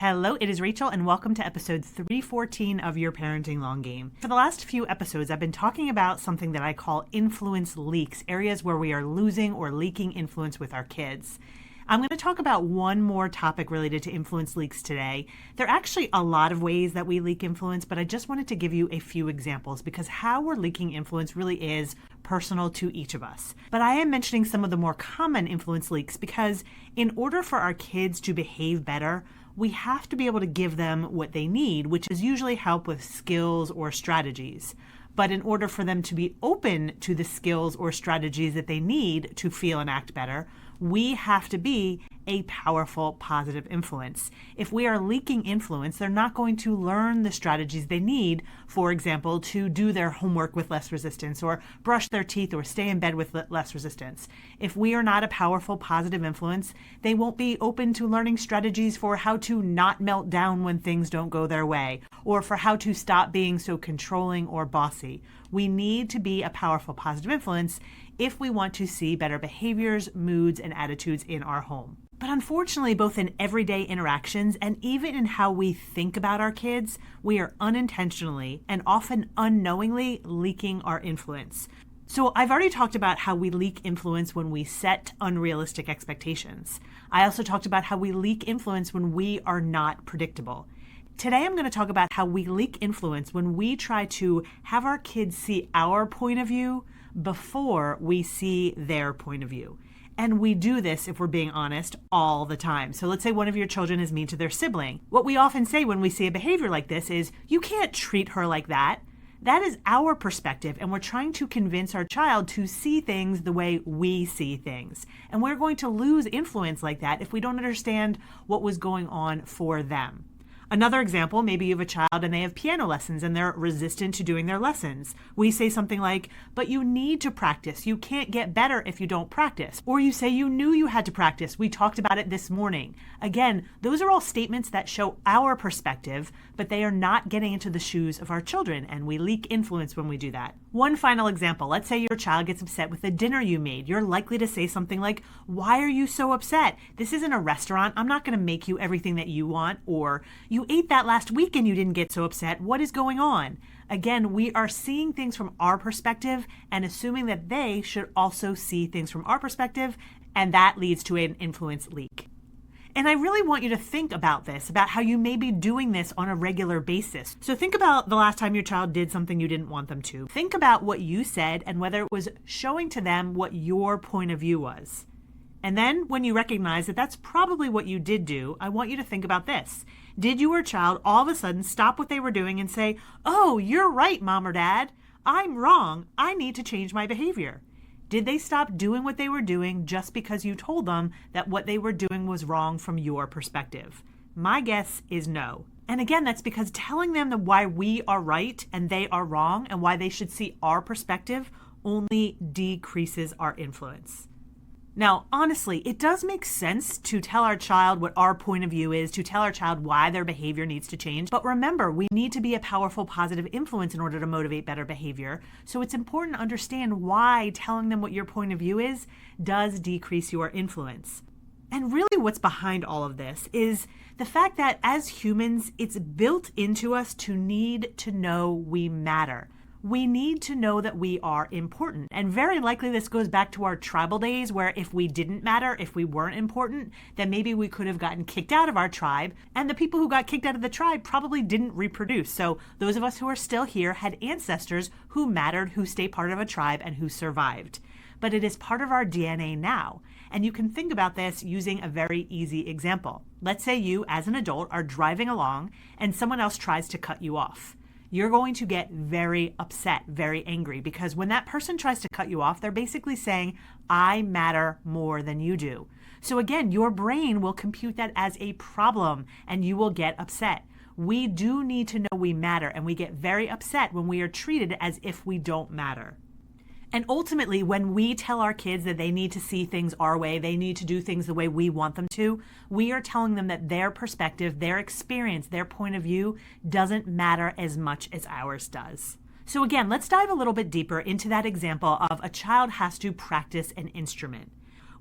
Hello, it is Rachel, and welcome to episode 314 of Your Parenting Long Game. For the last few episodes, I've been talking about something that I call influence leaks, areas where we are losing or leaking influence with our kids. I'm going to talk about one more topic related to influence leaks today. There are actually a lot of ways that we leak influence, but I just wanted to give you a few examples because how we're leaking influence really is personal to each of us. But I am mentioning some of the more common influence leaks because in order for our kids to behave better, we have to be able to give them what they need, which is usually help with skills or strategies. But in order for them to be open to the skills or strategies that they need to feel and act better, we have to be a powerful, positive influence. If we are leaking influence, they're not going to learn the strategies they need, for example, to do their homework with less resistance or brush their teeth or stay in bed with less resistance. If we are not a powerful, positive influence, they won't be open to learning strategies for how to not melt down when things don't go their way, or for how to stop being so controlling or bossy. We need to be a powerful, positive influence if we want to see better behaviors, moods, and attitudes in our home. But unfortunately, both in everyday interactions and even in how we think about our kids, we are unintentionally and often unknowingly leaking our influence. So I've already talked about how we leak influence when we set unrealistic expectations. I also talked about how we leak influence when we are not predictable. Today, I'm going to talk about how we leak influence when we try to have our kids see our point of view before we see their point of view. And we do this, if we're being honest, all the time. So let's say one of your children is mean to their sibling. What we often say when we see a behavior like this is, you can't treat her like that. That is our perspective, and we're trying to convince our child to see things the way we see things. And we're going to lose influence like that if we don't understand what was going on for them. Another example, maybe you have a child and they have piano lessons and they're resistant to doing their lessons. We say something like, but you need to practice. You can't get better if you don't practice. Or you say you knew you had to practice. We talked about it this morning. Again, those are all statements that show our perspective, but they are not getting into the shoes of our children, and we leak influence when we do that. One final example, let's say your child gets upset with the dinner you made. You're likely to say something like, why are you so upset? This isn't a restaurant. I'm not going to make you everything that you want. Or you ate that last week and you didn't get so upset. What is going on? Again, we are seeing things from our perspective and assuming that they should also see things from our perspective, and that leads to an influence leak. And I really want you to think about this, about how you may be doing this on a regular basis. So think about the last time your child did something you didn't want them to. Think about what you said and whether it was showing to them what your point of view was. And then when you recognize that that's probably what you did do, I want you to think about this. Did your child all of a sudden stop what they were doing and say, oh, you're right, Mom or Dad. I'm wrong. I need to change my behavior. Did they stop doing what they were doing just because you told them that what they were doing was wrong from your perspective? My guess is no. And again, that's because telling them that why we are right and they are wrong and why they should see our perspective only decreases our influence. Now, honestly, it does make sense to tell our child what our point of view is, to tell our child why their behavior needs to change. But remember, we need to be a powerful, positive influence in order to motivate better behavior. So it's important to understand why telling them what your point of view is does decrease your influence. And really what's behind all of this is the fact that as humans, it's built into us to need to know we matter. We need to know that we are important. And very likely this goes back to our tribal days where if we didn't matter, if we weren't important, then maybe we could have gotten kicked out of our tribe. And the people who got kicked out of the tribe probably didn't reproduce. So those of us who are still here had ancestors who mattered, who stayed part of a tribe, and who survived. But it is part of our DNA now. And you can think about this using a very easy example. Let's say you, as an adult, are driving along and someone else tries to cut you off. You're going to get very upset, very angry, because when that person tries to cut you off, they're basically saying, I matter more than you do. So again, your brain will compute that as a problem and you will get upset. We do need to know we matter, and we get very upset when we are treated as if we don't matter. And ultimately, when we tell our kids that they need to see things our way, they need to do things the way we want them to, we are telling them that their perspective, their experience, their point of view doesn't matter as much as ours does. So again, let's dive a little bit deeper into that example of a child has to practice an instrument.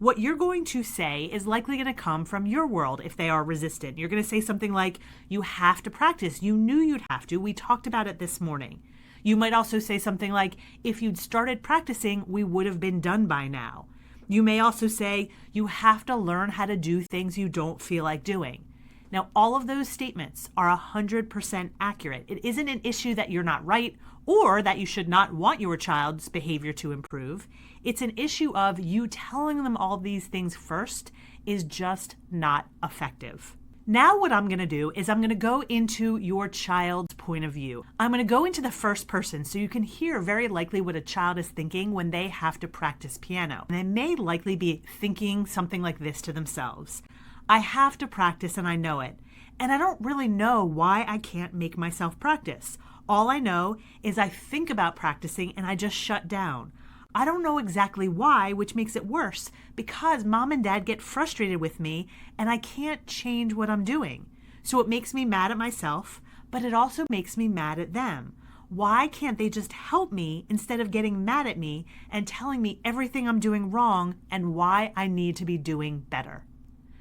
What you're going to say is likely going to come from your world if they are resistant. You're going to say something like, you have to practice. You knew you'd have to. We talked about it this morning. You might also say something like, if you'd started practicing, we would have been done by now. You may also say, you have to learn how to do things you don't feel like doing. Now, all of those statements are 100% accurate. It isn't an issue that you're not right or that you should not want your child's behavior to improve. It's an issue of you telling them all these things first is just not effective. Now what I'm going to do is I'm going to go into your child's point of view. I'm going to go into the first person so you can hear very likely what a child is thinking when they have to practice piano. And they may likely be thinking something like this to themselves. I have to practice and I know it. And I don't really know why I can't make myself practice. All I know is I think about practicing and I just shut down. I don't know exactly why, which makes it worse, because mom and dad get frustrated with me and I can't change what I'm doing. So it makes me mad at myself, but it also makes me mad at them. Why can't they just help me instead of getting mad at me and telling me everything I'm doing wrong and why I need to be doing better?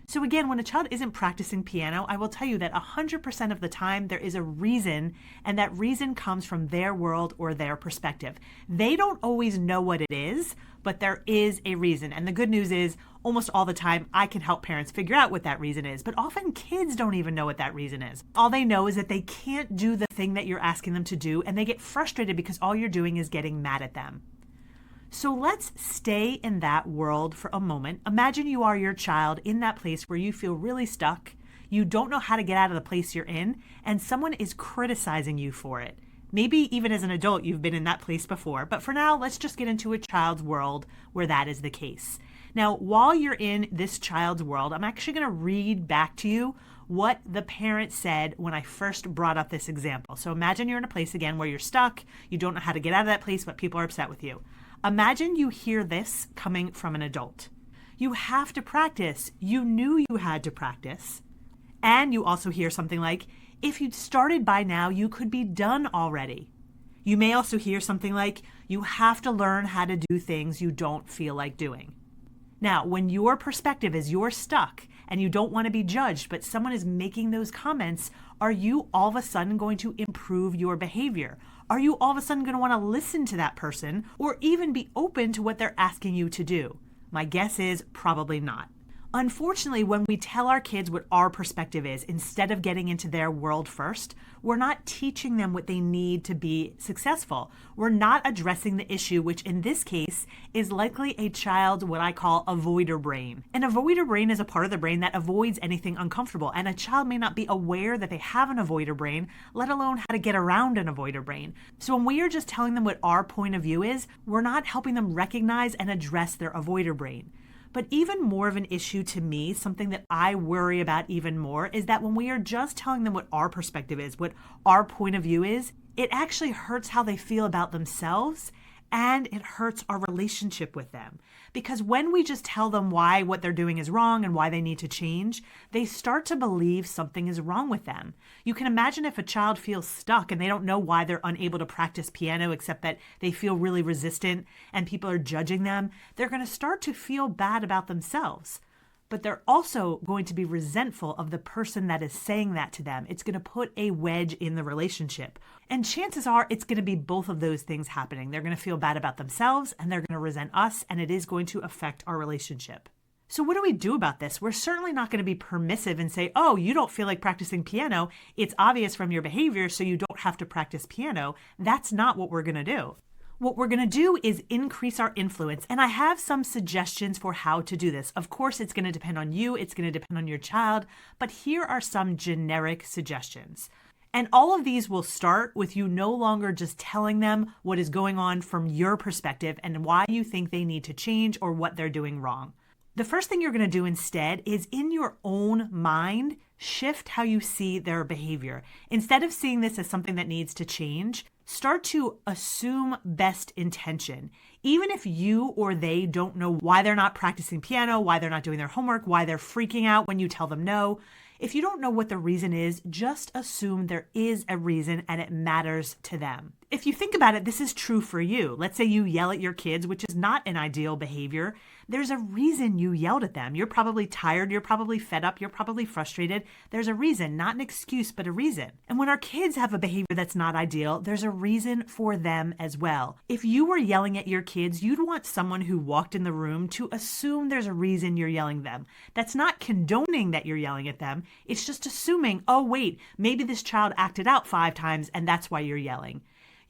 So again, when a child isn't practicing piano, I will tell you that 100% of the time there is a reason, and that reason comes from their world or their perspective. They don't always know what it is, but there is a reason. And the good news is almost all the time I can help parents figure out what that reason is, but often kids don't even know what that reason is. All they know is that they can't do the thing that you're asking them to do, and they get frustrated because all you're doing is getting mad at them. So let's stay in that world for a moment. Imagine you are your child in that place where you feel really stuck. You don't know how to get out of the place you're in, and someone is criticizing you for it. Maybe even as an adult, you've been in that place before. But for now, let's just get into a child's world where that is the case. Now, while you're in this child's world, I'm actually going to read back to you what the parent said when I first brought up this example. So imagine you're in a place again where you're stuck. You don't know how to get out of that place, but people are upset with you. Imagine you hear this coming from an adult. You have to practice. You knew you had to practice. And you also hear something like, if you'd started by now, you could be done already. You may also hear something like, you have to learn how to do things you don't feel like doing. Now, when your perspective is you're stuck and you don't want to be judged, but someone is making those comments, are you all of a sudden going to improve your behavior? Are you all of a sudden going to want to listen to that person or even be open to what they're asking you to do? My guess is probably not. Unfortunately, when we tell our kids what our perspective is, instead of getting into their world first, we're not teaching them what they need to be successful. We're not addressing the issue, which in this case is likely a child's what I call avoider brain. An avoider brain is a part of the brain that avoids anything uncomfortable, and a child may not be aware that they have an avoider brain, let alone how to get around an avoider brain. So when we are just telling them what our point of view is, we're not helping them recognize and address their avoider brain. But even more of an issue to me, something that I worry about even more, is that when we are just telling them what our perspective is, what our point of view is, it actually hurts how they feel about themselves, and it hurts our relationship with them. Because when we just tell them why what they're doing is wrong and why they need to change, they start to believe something is wrong with them. You can imagine if a child feels stuck and they don't know why they're unable to practice piano except that they feel really resistant and people are judging them, they're going to start to feel bad about themselves. But they're also going to be resentful of the person that is saying that to them. It's going to put a wedge in the relationship. And chances are it's going to be both of those things happening. They're going to feel bad about themselves and they're going to resent us, and it is going to affect our relationship. So what do we do about this? We're certainly not going to be permissive and say, oh, you don't feel like practicing piano. It's obvious from your behavior, so you don't have to practice piano. That's not what we're going to do. What we're going to do is increase our influence, and I have some suggestions for how to do this. Of course, it's going to depend on you, it's going to depend on your child, but here are some generic suggestions. And all of these will start with you no longer just telling them what is going on from your perspective and why you think they need to change or what they're doing wrong. The first thing you're going to do instead is, in your own mind, shift how you see their behavior. Instead of seeing this as something that needs to change, start to assume best intention. Even if you or they don't know why they're not practicing piano, why they're not doing their homework, why they're freaking out when you tell them no, if you don't know what the reason is, just assume there is a reason and it matters to them. If you think about it, this is true for you. Let's say you yell at your kids, which is not an ideal behavior, There's a reason you yelled at them. You're probably tired. You're probably fed up. You're probably frustrated. There's a reason, not an excuse, but a reason. And when our kids have a behavior that's not ideal, there's a reason for them as well. If you were yelling at your kids, you'd want someone who walked in the room to assume there's a reason you're yelling at them. That's not condoning that you're yelling at them. It's just assuming, oh, wait, maybe this child acted out 5 times and that's why you're yelling.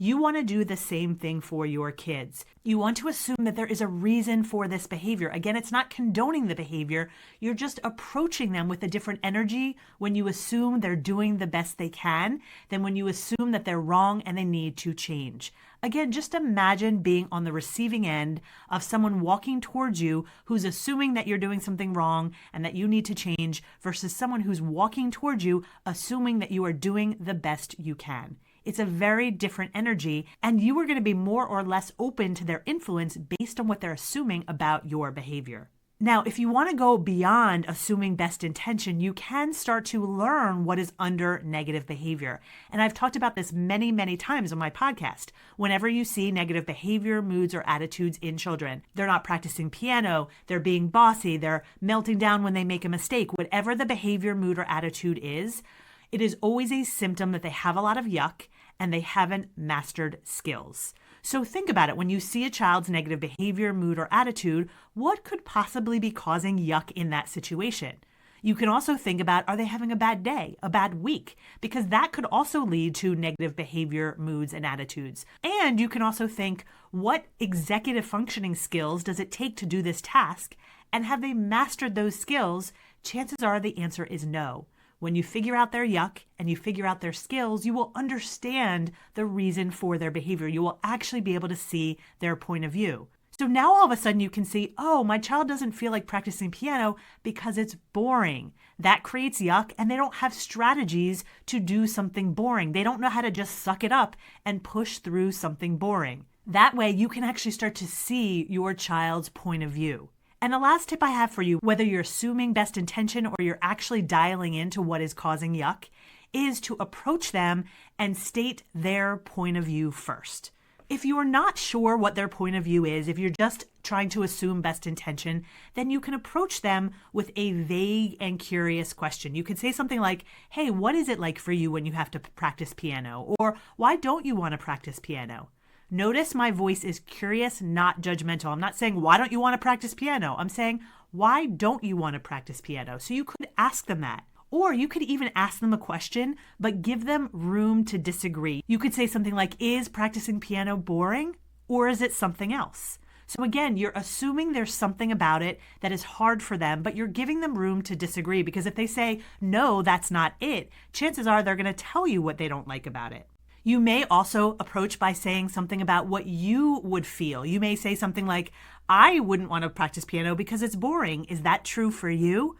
You want to do the same thing for your kids. You want to assume that there is a reason for this behavior. Again, it's not condoning the behavior. You're just approaching them with a different energy when you assume they're doing the best they can than when you assume that they're wrong and they need to change. Again, just imagine being on the receiving end of someone walking towards you who's assuming that you're doing something wrong and that you need to change versus someone who's walking towards you assuming that you are doing the best you can. It's a very different energy, and you are going to be more or less open to their influence based on what they're assuming about your behavior. Now, if you want to go beyond assuming best intention, you can start to learn what is under negative behavior. And I've talked about this many, many times on my podcast. Whenever you see negative behavior, moods, or attitudes in children, they're not practicing piano, they're being bossy, they're melting down when they make a mistake, whatever the behavior, mood, or attitude is, it is always a symptom that they have a lot of yuck and they haven't mastered skills. So think about it. When you see a child's negative behavior, mood, or attitude, what could possibly be causing yuck in that situation? You can also think about, are they having a bad day, a bad week? Because that could also lead to negative behavior, moods, and attitudes. And you can also think, what executive functioning skills does it take to do this task? And have they mastered those skills? Chances are the answer is no. When you figure out their yuck and you figure out their skills, you will understand the reason for their behavior. You will actually be able to see their point of view. So now all of a sudden you can see, oh, my child doesn't feel like practicing piano because it's boring. That creates yuck, and they don't have strategies to do something boring. They don't know how to just suck it up and push through something boring. That way you can actually start to see your child's point of view. And the last tip I have for you, whether you're assuming best intention or you're actually dialing into what is causing yuck, is to approach them and state their point of view first. If you are not sure what their point of view is, if you're just trying to assume best intention, then you can approach them with a vague and curious question. You could say something like, hey, what is it like for you when you have to practice piano? Or why don't you want to practice piano? Notice my voice is curious, not judgmental. I'm not saying, why don't you want to practice piano? I'm saying, why don't you want to practice piano? So you could ask them that. Or you could even ask them a question, but give them room to disagree. You could say something like, is practicing piano boring? Or is it something else? So again, you're assuming there's something about it that is hard for them, but you're giving them room to disagree, because if they say, no, that's not it, chances are they're going to tell you what they don't like about it. You may also approach by saying something about what you would feel. You may say something like, I wouldn't want to practice piano because it's boring. Is that true for you?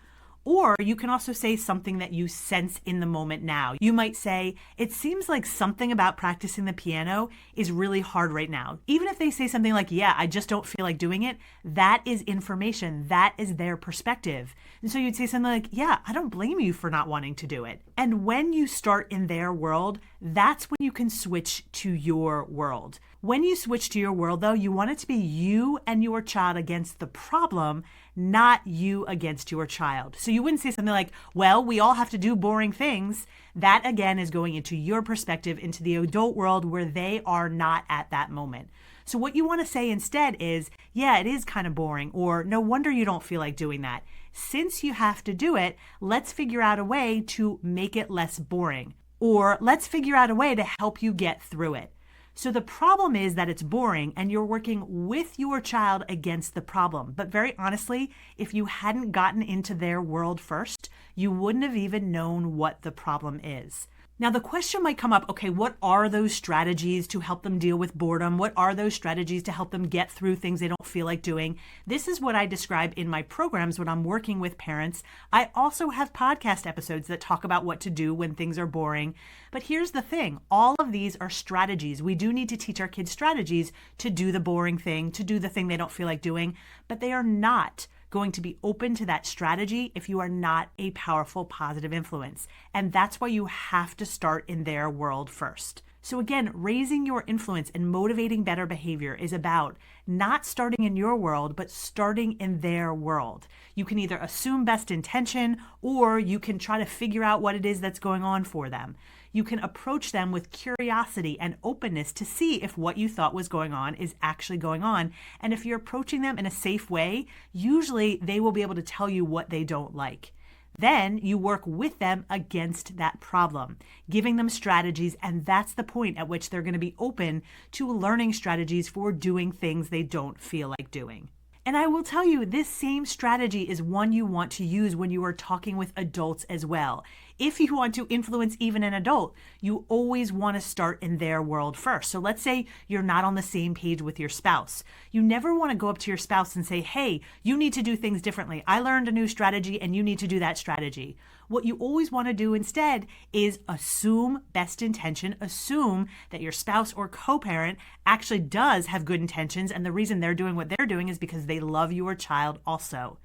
Or you can also say something that you sense in the moment now. You might say, it seems like something about practicing the piano is really hard right now. Even if they say something like, yeah, I just don't feel like doing it, that is information. That is their perspective. And so you'd say something like, yeah, I don't blame you for not wanting to do it. And when you start in their world, that's when you can switch to your world. When you switch to your world, though, you want it to be you and your child against the problem, not you against your child. So you wouldn't say something like, well, we all have to do boring things. That, again, is going into your perspective, into the adult world where they are not at that moment. So what you want to say instead is, yeah, it is kind of boring, or no wonder you don't feel like doing that. Since you have to do it, let's figure out a way to make it less boring, or let's figure out a way to help you get through it. So the problem is that it's boring and you're working with your child against the problem. But very honestly, if you hadn't gotten into their world first, you wouldn't have even known what the problem is. Now, the question might come up, okay, what are those strategies to help them deal with boredom? What are those strategies to help them get through things they don't feel like doing? This is what I describe in my programs when I'm working with parents. I also have podcast episodes that talk about what to do when things are boring. But here's the thing, all of these are strategies. We do need to teach our kids strategies to do the boring thing, to do the thing they don't feel like doing, but they are not going to be open to that strategy if you are not a powerful, positive influence. And that's why you have to start in their world first. So again, raising your influence and motivating better behavior is about not starting in your world, but starting in their world. You can either assume best intention, or you can try to figure out what it is that's going on for them. You can approach them with curiosity and openness to see if what you thought was going on is actually going on. And if you're approaching them in a safe way, usually they will be able to tell you what they don't like. Then you work with them against that problem, giving them strategies, and that's the point at which they're going to be open to learning strategies for doing things they don't feel like doing. And I will tell you, this same strategy is one you want to use when you are talking with adults as well. If you want to influence even an adult, you always want to start in their world first. So let's say you're not on the same page with your spouse. You never want to go up to your spouse and say, hey, you need to do things differently. I learned a new strategy and you need to do that strategy. What you always want to do instead is assume best intention, assume that your spouse or co-parent actually does have good intentions, and the reason they're doing what they're doing is because they love your child also.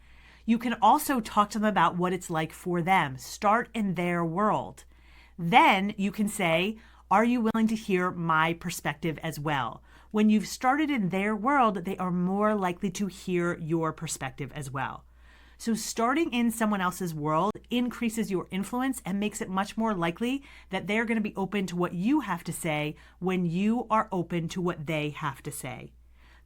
You can also talk to them about what it's like for them. Start in their world. Then you can say, are you willing to hear my perspective as well? When you've started in their world, they are more likely to hear your perspective as well. So starting in someone else's world increases your influence and makes it much more likely that they're going to be open to what you have to say when you are open to what they have to say.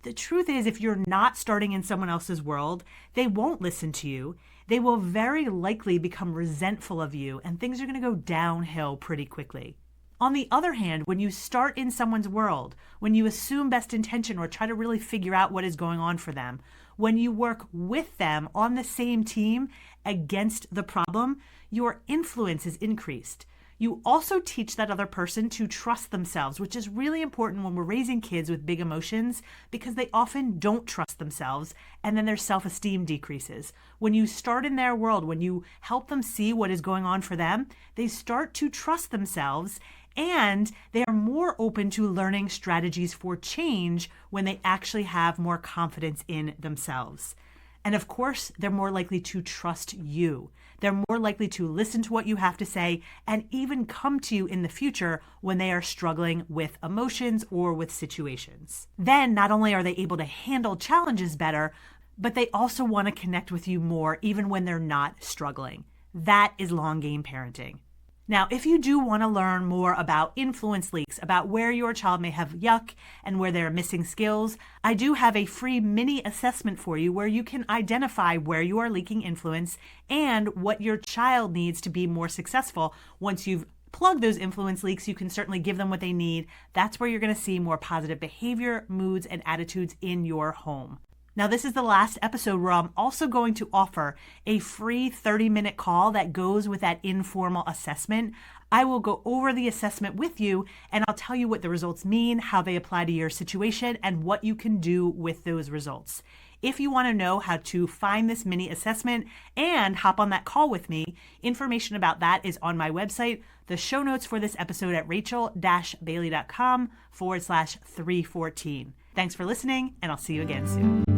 The truth is, if you're not starting in someone else's world, they won't listen to you. They will very likely become resentful of you, and things are going to go downhill pretty quickly. On the other hand, when you start in someone's world, when you assume best intention or try to really figure out what is going on for them, when you work with them on the same team against the problem, your influence is increased. You also teach that other person to trust themselves, which is really important when we're raising kids with big emotions, because they often don't trust themselves, and then their self-esteem decreases. When you start in their world, when you help them see what is going on for them, they start to trust themselves, and they are more open to learning strategies for change when they actually have more confidence in themselves. And of course, they're more likely to trust you. They're more likely to listen to what you have to say and even come to you in the future when they are struggling with emotions or with situations. Then not only are they able to handle challenges better, but they also want to connect with you more even when they're not struggling. That is long game parenting. Now, if you do want to learn more about influence leaks, about where your child may have yuck and where they're missing skills, I do have a free mini assessment for you where you can identify where you are leaking influence and what your child needs to be more successful. Once you've plugged those influence leaks, you can certainly give them what they need. That's where you're going to see more positive behavior, moods, and attitudes in your home. Now, this is the last episode where I'm also going to offer a free 30-minute call that goes with that informal assessment. I will go over the assessment with you, and I'll tell you what the results mean, how they apply to your situation, and what you can do with those results. If you want to know how to find this mini assessment and hop on that call with me, information about that is on my website. The show notes for this episode at rachel-bailey.com/314. Thanks for listening, and I'll see you again soon.